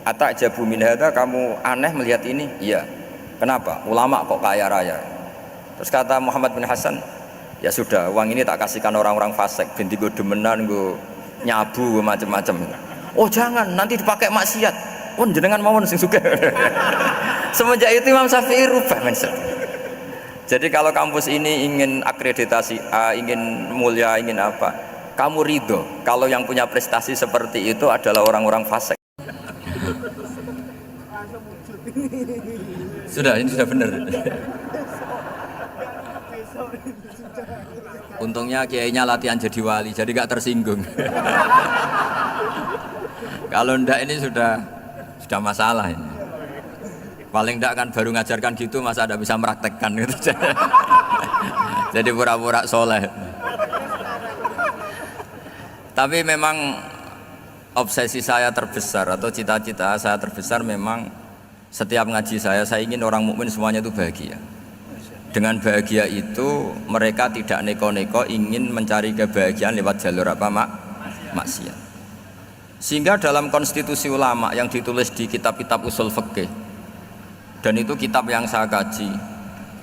Atajabu min hadza, kamu aneh melihat ini? Iya. Kenapa? Ulama kok kaya raya. Terus kata Muhammad bin Hasan, ya sudah, uang ini tak kasihkan orang-orang fasik, binti gue demenan, gue nyabu, gue macam-macam. Oh jangan, nanti dipakai maksiat. Oh jenengan mawon sing suka. Semenjak itu Imam Syafi'i rubah mindset. Jadi kalau kampus ini ingin akreditasi A, ingin mulia, ingin apa, kamu ridho kalau yang punya prestasi seperti itu adalah orang-orang fasik. Sudah, ini sudah benar. Untungnya kiainya latihan jadi wali, jadi gak tersinggung. Kalau ndak ini sudah masalah ini. Paling ndak kan baru ngajarkan gitu, masa ada bisa meraktekkan gitu. Jadi pura-pura soleh. Tapi memang obsesi saya terbesar atau cita-cita saya terbesar memang setiap ngaji saya ingin orang mukmin semuanya itu bahagia. Dengan bahagia itu mereka tidak neko-neko ingin mencari kebahagiaan lewat jalur apa maksiat. Sehingga dalam konstitusi ulama yang ditulis di kitab-kitab usul fikih, dan itu kitab yang saya kaji,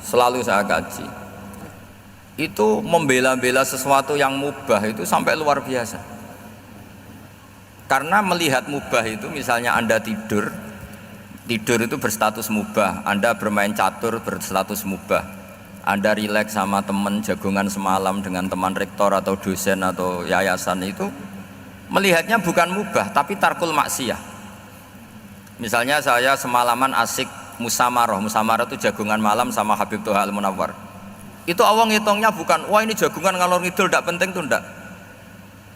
selalu saya kaji, itu membela-bela sesuatu yang mubah itu sampai luar biasa. Karena melihat mubah itu, misalnya Anda tidur itu berstatus mubah, Anda bermain catur berstatus mubah, Anda rileks sama teman jagongan semalam dengan teman rektor atau dosen atau yayasan, itu melihatnya bukan mubah tapi tarkul maksiyah. Misalnya saya semalaman asik musamarah itu jagongan malam sama Habib Toha Al-Munawwar, itu Allah ngitungnya bukan wah ini jagongan ngalor ngidul tidak penting tuh, enggak.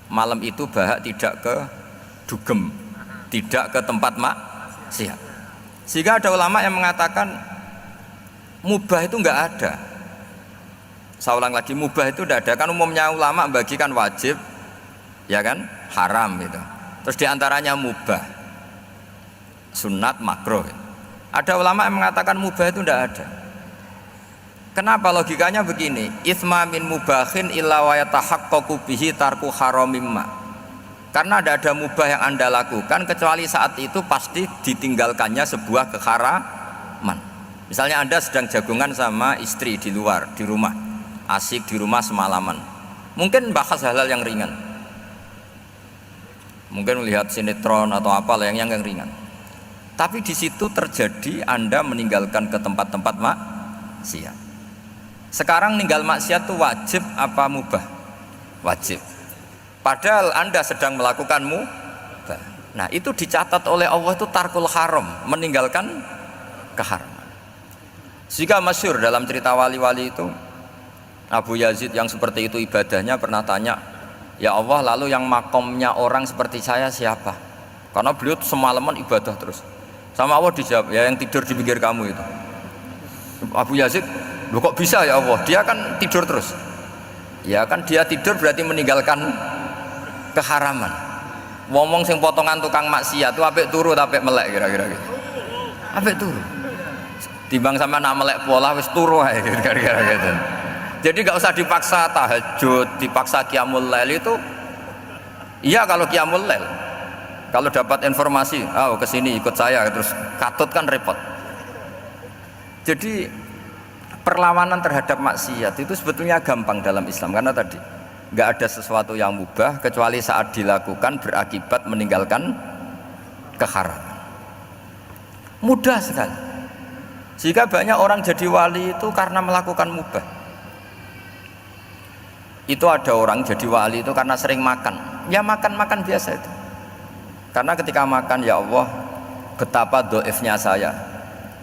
Malam itu bahak tidak ke dugem, tidak ke tempat maksiat. Sehingga ada ulama yang mengatakan mubah itu enggak ada. Saya ulang lagi, mubah itu enggak ada. Kan umumnya ulama membagikan wajib, ya kan, haram gitu. Terus diantaranya mubah, sunat, makruh. Ada ulama yang mengatakan mubah itu enggak ada. Kenapa? Logikanya begini, itsma min mubahin illa wa yatahaqqaqu bihi tarku haramimma. Karena tidak ada mubah yang Anda lakukan kecuali saat itu pasti ditinggalkannya sebuah keharaman. Misalnya Anda sedang jagungan sama istri di luar, di rumah, asik di rumah semalaman, mungkin bahas hal-hal yang ringan, mungkin melihat sinetron atau apa yang ringan. Tapi di situ terjadi Anda meninggalkan ke tempat-tempat maksiat. Sekarang ninggal maksiat itu wajib apa mubah? Wajib. Padahal Anda sedang melakukan mubah. Nah itu dicatat oleh Allah itu tarkul haram, meninggalkan keharaman. Jika masyhur dalam cerita wali-wali itu, Abu Yazid yang seperti itu ibadahnya pernah tanya, ya Allah, lalu yang makomnya orang seperti saya siapa? Karena beliau semalaman ibadah terus. Sama Allah dijawab, ya yang tidur di pinggir kamu itu. Abu Yazid, loh kok bisa ya Allah? Dia kan tidur terus. Ya kan dia tidur berarti meninggalkan keharaman. Ngomong sing potongan tukang maksiat itu apik turu apik melek kira-kira gitu. Apik turu. Timbang sama nak melek pola wis turu ae kira-kira gitu. Jadi enggak usah dipaksa tahajud, dipaksa qiyamul lail itu. Iya kalau qiyamul lail. Kalau dapat informasi, oh kesini ikut saya, terus katut kan repot. Jadi perlawanan terhadap maksiat itu sebetulnya gampang dalam Islam, karena tadi nggak ada sesuatu yang mubah kecuali saat dilakukan berakibat meninggalkan keharaman. Mudah sekali. Jika banyak orang jadi wali itu karena melakukan mubah. Itu ada orang jadi wali itu karena sering makan. Ya makan biasa itu. Karena ketika makan, ya Allah, betapa doifnya saya.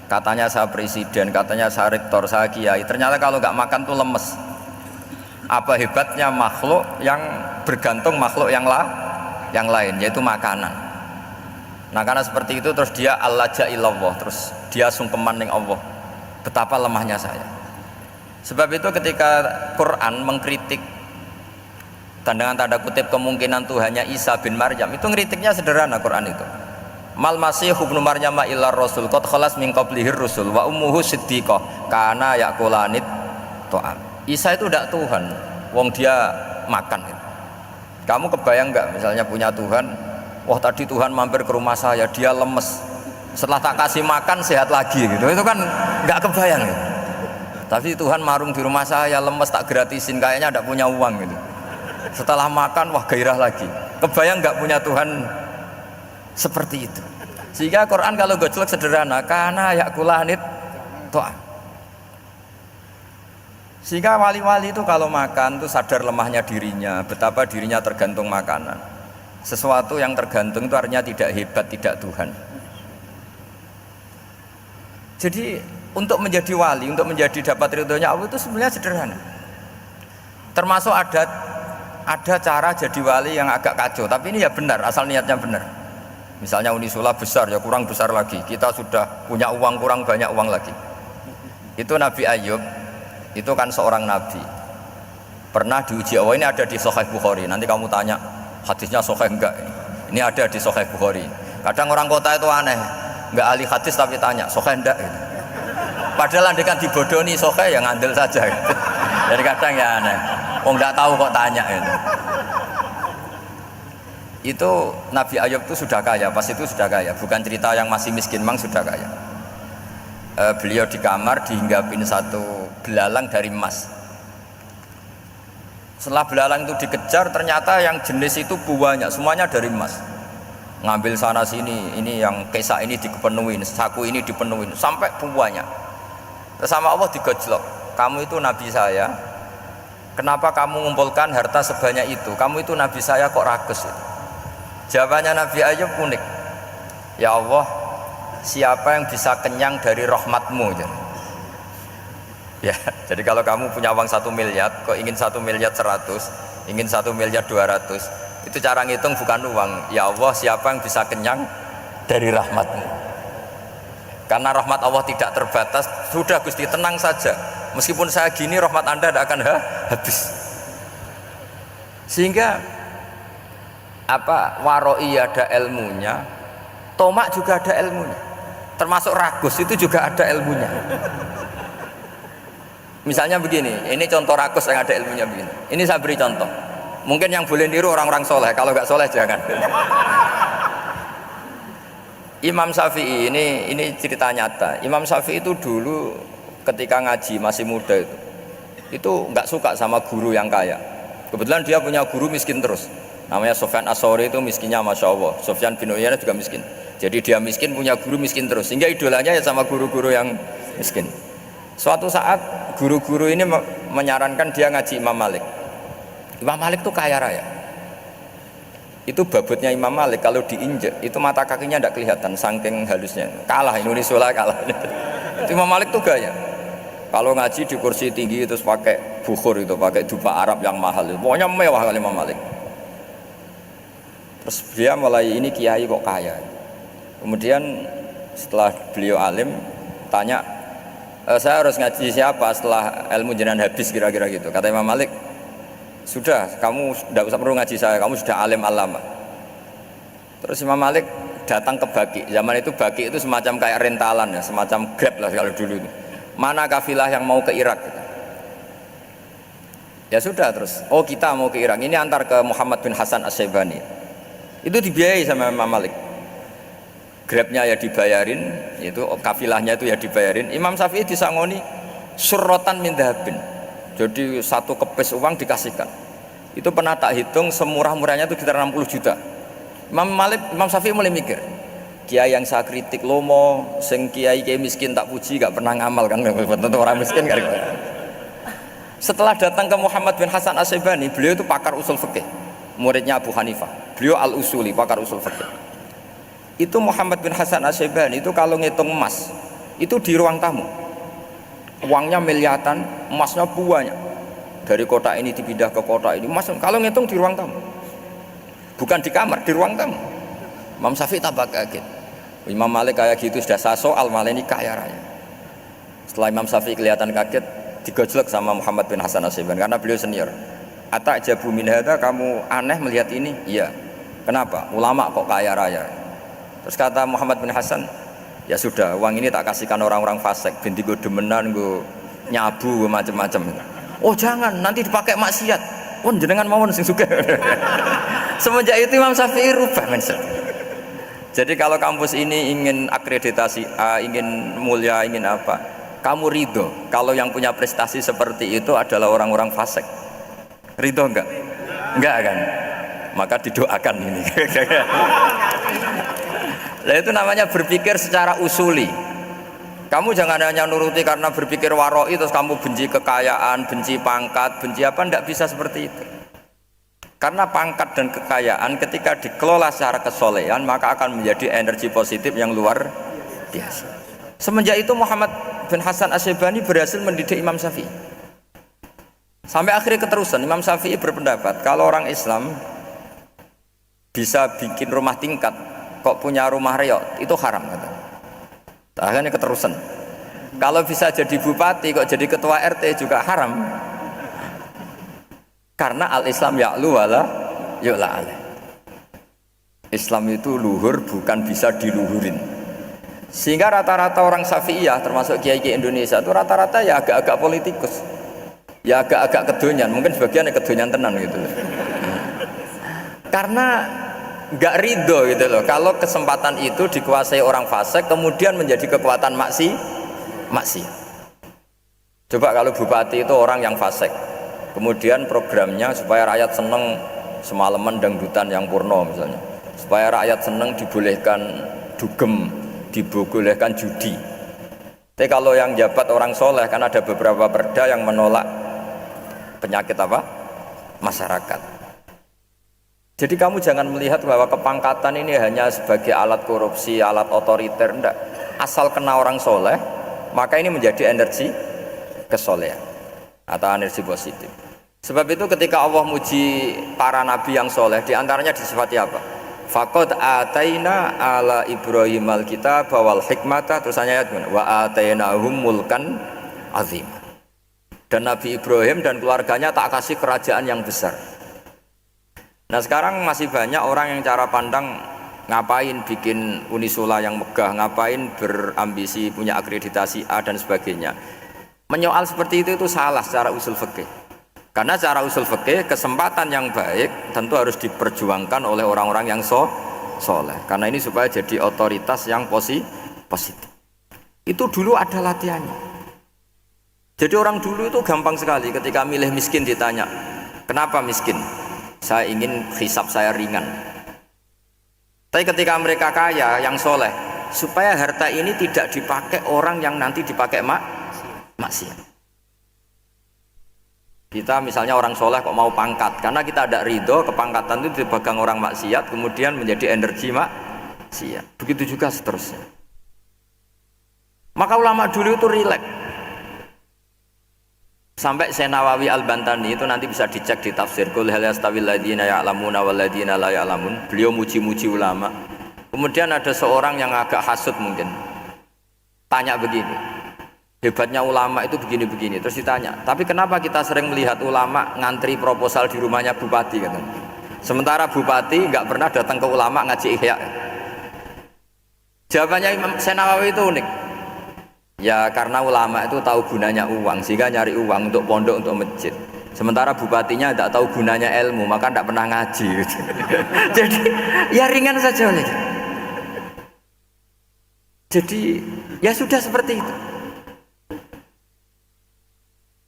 Katanya saya presiden, katanya saya rektor, saya kiai. Ternyata kalau nggak makan tuh lemes. Apa hebatnya makhluk yang bergantung makhluk yang lain, yaitu makanan. Nah karena seperti itu terus dia al-laja'illallah, terus dia sungkeman ning Allah. Betapa lemahnya saya. Sebab itu ketika Quran mengkritik dengan tanda kutip kemungkinan Tuhannya Isa bin Maryam, itu ngeritiknya sederhana. Quran itu mal masih ibnu Maryam illa rasul qad khalas min qablihir rusul wa ummuhu siddiqah kana yakulanit ta'am. Isa itu tidak Tuhan, wong dia makan. Kamu kebayang nggak misalnya punya Tuhan Wah tadi Tuhan mampir ke rumah saya, dia lemes. Setelah tak kasih makan sehat lagi gitu. Itu kan nggak kebayang gitu. Tapi Tuhan marung di rumah saya, lemes tak gratisin, kayaknya tidak punya uang gitu. Setelah makan, wah gairah lagi. Kebayang nggak punya Tuhan seperti itu. Sehingga Quran kalau gojlok sederhana, karena yakulanit toa. Sehingga wali-wali itu kalau makan itu sadar lemahnya dirinya, betapa dirinya tergantung makanan. Sesuatu yang tergantung itu artinya tidak hebat, tidak Tuhan. Jadi untuk menjadi wali, untuk menjadi dapat ridhonya Allah itu sebenarnya sederhana. Termasuk ada cara jadi wali yang agak kacau, tapi ini ya benar, asal niatnya benar. Misalnya Unisula besar, ya kurang besar lagi. Kita sudah punya uang, kurang banyak uang lagi. Itu Nabi Ayub, itu kan seorang nabi. Pernah diuji Allah, ini ada di Sahih Bukhari. Nanti kamu tanya, hadisnya sahih enggak? Ini ada di Sahih Bukhari. Kadang orang kota itu aneh, enggak ahli hadis tapi tanya, sahih enggak? Gitu. Padahal andekan dibodoni sahih ya ngandel saja gitu. Jadi kadang ya aneh. Oh enggak tahu kok tanya gitu. Itu Nabi Ayub itu sudah kaya, pas itu sudah kaya, bukan cerita yang masih miskin, memang sudah kaya. Beliau di kamar dihinggapin satu belalang dari emas. Setelah belalang itu dikejar, ternyata yang jenis itu banyak, semuanya dari emas. Ngambil sana sini, ini yang kesak ini dipenuhin, saku ini dipenuhin, sampai banyak. Sama Allah digojlok, kamu itu nabi saya, kenapa kamu mengumpulkan harta sebanyak itu? Kamu itu nabi saya kok rakus itu? Jawabannya Nabi Ayub unik. Ya Allah, siapa yang bisa kenyang dari rahmatmu? Ya, jadi kalau kamu punya uang 1 miliar, kok ingin 1 miliar 100, ingin 1 miliar 200, itu cara ngitung bukan uang. Ya Allah, siapa yang bisa kenyang dari rahmatmu? Karena rahmat Allah tidak terbatas. Sudah Gusti, tenang saja, meskipun saya gini rahmat Anda tidak akan habis. Sehingga waroi ada ilmunya, tomak juga ada ilmunya, termasuk ragus itu juga ada ilmunya. Misalnya begini, ini contoh ragus yang ada ilmunya begini. Ini saya beri contoh, mungkin yang boleh niru orang-orang soleh, kalau nggak soleh jangan. Imam Syafi'i, ini cerita nyata. Imam Syafi'i itu dulu ketika ngaji masih muda itu nggak suka sama guru yang kaya. Kebetulan dia punya guru miskin terus, namanya Sufyan As-Tsauri, itu miskinnya Masya Allah. Sufyan bin Uyainah juga miskin, jadi dia miskin punya guru miskin terus, sehingga idolanya ya sama guru-guru yang miskin. Suatu saat guru-guru ini menyarankan dia ngaji Imam Malik. Imam Malik tuh kaya raya. Itu babutnya Imam Malik kalau diinjek itu mata kakinya tidak kelihatan saking halusnya. Kalah Indonesia lah, kalah. Itu Imam Malik tuh gaya. Kalau ngaji di kursi tinggi terus pakai bukhur, itu pakai dupa Arab yang mahal, pokoknya mewah kali Imam Malik. Terus dia mulai, ini kiai kok kaya. Kemudian setelah beliau alim tanya, saya harus ngaji siapa setelah ilmu jenengan habis kira-kira gitu. Kata Imam Malik, sudah, kamu tidak usah perlu ngaji saya, kamu sudah alim alama. Terus Imam Malik datang ke Baki. Zaman itu Baki itu semacam kayak rentalan ya, semacam Grab lah kalau dulu itu. Mana kafilah yang mau ke Irak? Ya sudah, terus oh kita mau ke Irak, ini antar ke Muhammad bin Hasan As-Syaibani. Itu dibiayai sama Imam Malik. Grabnya ya dibayarin, itu kafilahnya itu ya dibayarin. Imam Syafi'i disangoni surrotan min dhahabin. Jadi satu kepes uang dikasihkan. Itu pernah tak hitung semurah-murahnya itu sekitar 60 juta. Imam Syafi'i mulai mikir, kiai yang saya kritik lomo, sing kiai miskin tak puji, gak pernah ngamal kan, tentu orang miskin kan. Setelah datang ke Muhammad bin Hasan As-Syaibani, beliau itu pakar usul fikih, muridnya Abu Hanifah. Beliau al-usuli, pakar usul fikih. Itu Muhammad bin Hasan As-Syaibani itu kalau ngitung emas, itu di ruang tamu. Uangnya miliaran, emasnya banyak. Dari kota ini dipindah ke kota ini, emas kalau ngitung di ruang tamu. Bukan di kamar, di ruang tamu. Imam Syafi'i tambah kaget. Imam Malik kayak gitu sudah saya soal, malah ini kaya raya. Setelah Imam Syafi'i kelihatan kaget, digojlok sama Muhammad bin Hasan As-Syaibani karena beliau senior. Atajabu min hadza, kamu aneh melihat ini? Iya. Kenapa? Ulama kok kaya raya. Terus kata Muhammad bin Hasan, ya sudah, uang ini tak kasihkan orang-orang fasik, binti gue demenan, gue nyabu, gue macam-macam. Oh jangan, nanti dipakai maksiat. Oh jenengan mawon sing suka. Semenjak itu Imam Syafi'i rubah mindset. Jadi kalau kampus ini ingin akreditasi A, ingin mulia, ingin apa, kamu ridho kalau yang punya prestasi seperti itu adalah orang-orang fasik? Ridho enggak? Enggak kan? Maka didoakan ini. Nah, itu namanya berpikir secara usuli. Kamu jangan hanya nuruti karena berpikir waroi terus kamu benci kekayaan, benci pangkat, benci apa, enggak bisa seperti itu. Karena pangkat dan kekayaan ketika dikelola secara kesolehan maka akan menjadi energi positif yang luar biasa. Semenjak itu Muhammad bin Hasan Asy'ibani berhasil mendidik Imam Syafi'i. Sampai akhirnya keterusan Imam Syafi'i berpendapat kalau orang Islam bisa bikin rumah tingkat kok punya rumah reot itu haram kata. Akhirnya keterusan. Kalau bisa jadi bupati kok jadi ketua RT juga haram. Karena al-Islam ya'lu wala yu'la alaih. Islam itu luhur bukan bisa diluhurin. Sehingga rata-rata orang Syafi'iyah termasuk kiai-kiai Indonesia itu rata-rata ya agak-agak politikus. Ya agak-agak kedonyan, mungkin sebagian ya kedonyan tenan gitu. Karena enggak ridho gitu loh kalau kesempatan itu dikuasai orang fasik kemudian menjadi kekuatan maksiat. Coba kalau bupati itu orang yang fasik, kemudian programnya supaya rakyat seneng semalaman dangdutan yang purno misalnya, supaya rakyat seneng dibolehkan dugem, dibolehkan judi. Tapi kalau yang jabat orang soleh kan ada beberapa perda yang menolak penyakit apa? Masyarakat. Jadi kamu jangan melihat bahwa kepangkatan ini hanya sebagai alat korupsi, alat otoriter, enggak. Asal kena orang soleh maka ini menjadi energi kesolehan atau energi positif. Sebab itu ketika Allah muji para nabi yang soleh, diantaranya disifati apa? Faqad ataina ala Ibrahim al-kitab wal hikmata, terusannya ayat wa atainahum mulkan azim. Dan Nabi Ibrahim dan keluarganya tak kasih kerajaan yang besar. Nah sekarang masih banyak orang yang cara pandang ngapain bikin unisula yang megah, ngapain berambisi punya akreditasi A dan sebagainya. Menyoal seperti itu salah secara usul fikih. Karena secara usul fikih kesempatan yang baik tentu harus diperjuangkan oleh orang-orang yang soleh. Karena ini supaya jadi otoritas yang positif. Itu dulu ada latihannya. Jadi orang dulu itu gampang sekali ketika milih miskin ditanya, kenapa miskin? Saya ingin hisab saya ringan. Tapi ketika mereka kaya yang soleh, supaya harta ini tidak dipakai orang yang nanti dipakai maksiat. Kita misalnya orang soleh kok mau pangkat, karena kita ada ridho kepangkatan itu dipegang orang maksiat, kemudian menjadi energi maksiat. Begitu juga seterusnya. Maka ulama dulu itu rileks. Sampai Syekh Nawawi Al-Bantani itu nanti bisa dicek di tafsir Qul hal yastawil ladzina ya'lamuna wal ladzina la ya'lamun. Beliau muji-muji ulama. Kemudian ada seorang yang agak hasud mungkin. Tanya begini. Hebatnya ulama itu begini-begini. Terus ditanya, tapi kenapa kita sering melihat ulama ngantri proposal di rumahnya bupati kan? Sementara bupati nggak pernah datang ke ulama ngaji ihya. Jawabannya Imam Syekh Nawawi itu unik. Ya karena ulama itu tahu gunanya uang, sehingga nyari uang untuk pondok, untuk masjid. Sementara bupatinya tidak tahu gunanya ilmu, maka tidak pernah ngaji. Jadi ya ringan saja oleh. Jadi ya sudah seperti itu.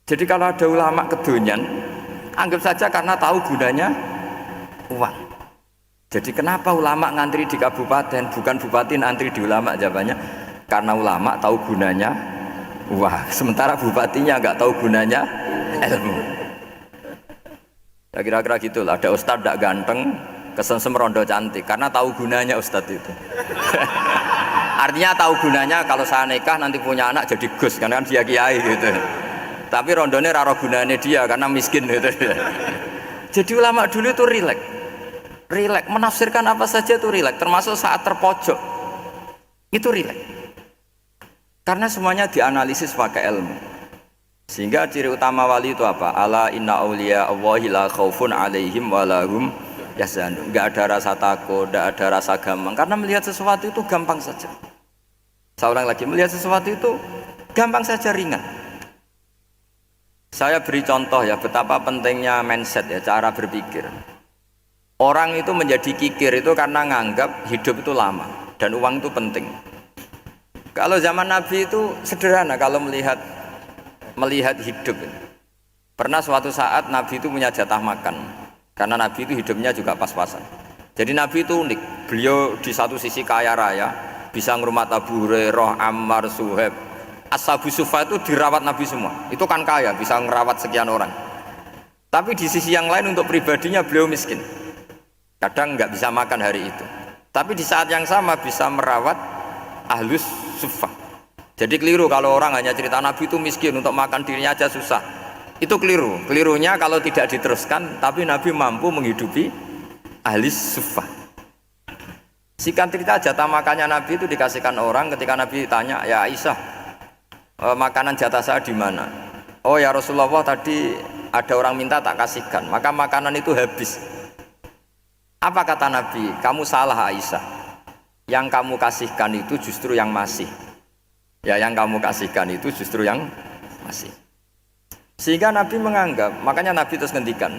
Jadi kalau ada ulama kedonyan, anggap saja karena tahu gunanya uang. Jadi kenapa ulama ngantri di kabupaten, bukan bupati ngantri di ulama? Jawabannya karena ulama tahu gunanya uang, sementara bupatinya nggak tahu gunanya ilmu. Ya kira-kira gitulah. Ada ustadz tidak ganteng, kesensem rondo cantik, karena tahu gunanya ustadz itu. Artinya tahu gunanya kalau saya nikah nanti punya anak jadi gus, karena kan dia kiai gitu. Tapi rondone raro gunanya dia karena miskin gitu. Jadi ulama dulu itu rileks, menafsirkan apa saja itu rileks, termasuk saat terpojok itu rileks. Karena semuanya dianalisis pakai ilmu. Sehingga ciri utama wali itu apa? Ala inna awliya Allahi la khaufun alaihim walahum yahzanun. Enggak ada rasa takut, enggak ada rasa gampang. Karena melihat sesuatu itu gampang saja. Saya ulang lagi, melihat sesuatu itu gampang saja, ringan. Saya beri contoh ya betapa pentingnya mindset ya, cara berpikir. Orang itu menjadi kikir itu karena nganggap hidup itu lama dan uang itu penting. Kalau zaman Nabi itu sederhana kalau melihat hidup. Pernah suatu saat Nabi itu punya jatah makan karena Nabi itu hidupnya juga pas-pasan. Jadi Nabi itu unik. Beliau di satu sisi kaya raya, bisa ngurmat Abu Hurairah, Ammar, Suhaib. Ashabu Sufa itu dirawat Nabi semua. Itu kan kaya, bisa ngerawat sekian orang. Tapi di sisi yang lain untuk pribadinya beliau miskin. Kadang nggak bisa makan hari itu. Tapi di saat yang sama bisa merawat ahlus suffah. Jadi keliru kalau orang hanya cerita Nabi itu miskin, untuk makan dirinya aja susah. Itu keliru. Kelirunya kalau tidak diteruskan, tapi Nabi mampu menghidupi ahlus suffah. Singkat cerita jatah makannya Nabi itu dikasihkan orang ketika Nabi tanya, ya Aisyah, makanan jatah saya di mana? Oh ya Rasulullah, tadi ada orang minta tak kasihkan, maka makanan itu habis. Apa kata Nabi? Kamu salah Aisyah. Yang kamu kasihkan itu justru yang masih. Ya, yang kamu kasihkan itu justru yang masih. Sehingga Nabi menganggap, makanya Nabi terus ngendikan.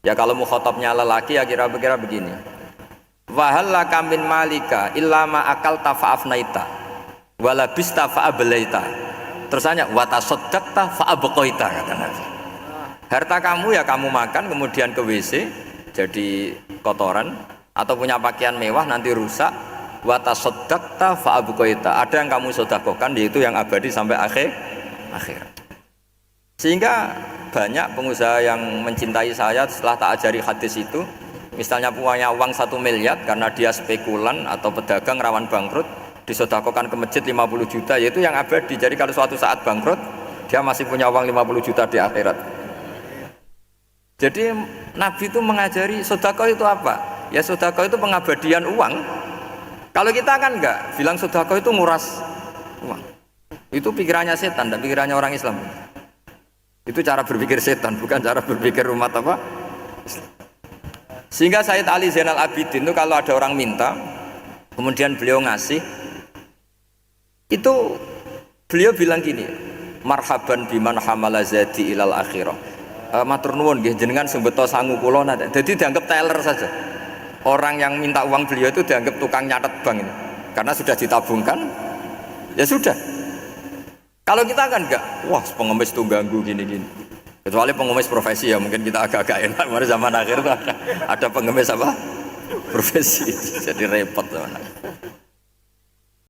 Ya kalau mukhatabnya lelaki ya kira-kira begini. Wa hal laka min malika illa ma akalta fa afnaita wa labista fa ablaita. Terus tanya wa tasaddaqta fa abqaita, kata Nabi. Harta kamu ya kamu makan kemudian ke WC jadi kotoran, atau punya pakaian mewah nanti rusak, wa tasaddaqta fa abqaita. Ada yang kamu sedekahkan yaitu yang abadi sampai akhir. Sehingga banyak pengusaha yang mencintai saya setelah tak ajari hadis itu, misalnya punya uang 1 miliar karena dia spekulan atau pedagang rawan bangkrut, disedekahkan ke masjid 50 juta, yaitu yang abadi. Jadi kalau suatu saat bangkrut, dia masih punya uang 50 juta di akhirat. Jadi Nabi itu mengajari sedekah itu apa? Ya sedekah itu pengabadian uang. Kalau kita kan enggak, bilang sedekah itu nguras uang. Itu pikirannya setan dan pikirannya orang Islam. Itu cara berpikir setan, bukan cara berpikir umat apa? Sehingga Sayyid Ali Zainal Abidin itu kalau ada orang minta, kemudian beliau ngasih, itu beliau bilang gini, marhaban biman hamala zadi ilal akhirah. Matur nuwun nggih jenengan sing beto sangu kula nate. Jadi dianggap teller saja. Orang yang minta uang beliau itu dianggap tukang nyatet bank ini. Karena sudah ditabungkan, ya sudah. Kalau kita kan enggak, wah pengemis tuh ganggu gini-gini. Kecuali pengemis profesi ya mungkin kita agak-agak enak. Kemarin zaman akhir tuh ada pengemis apa? Profesi. Jadi repot teman.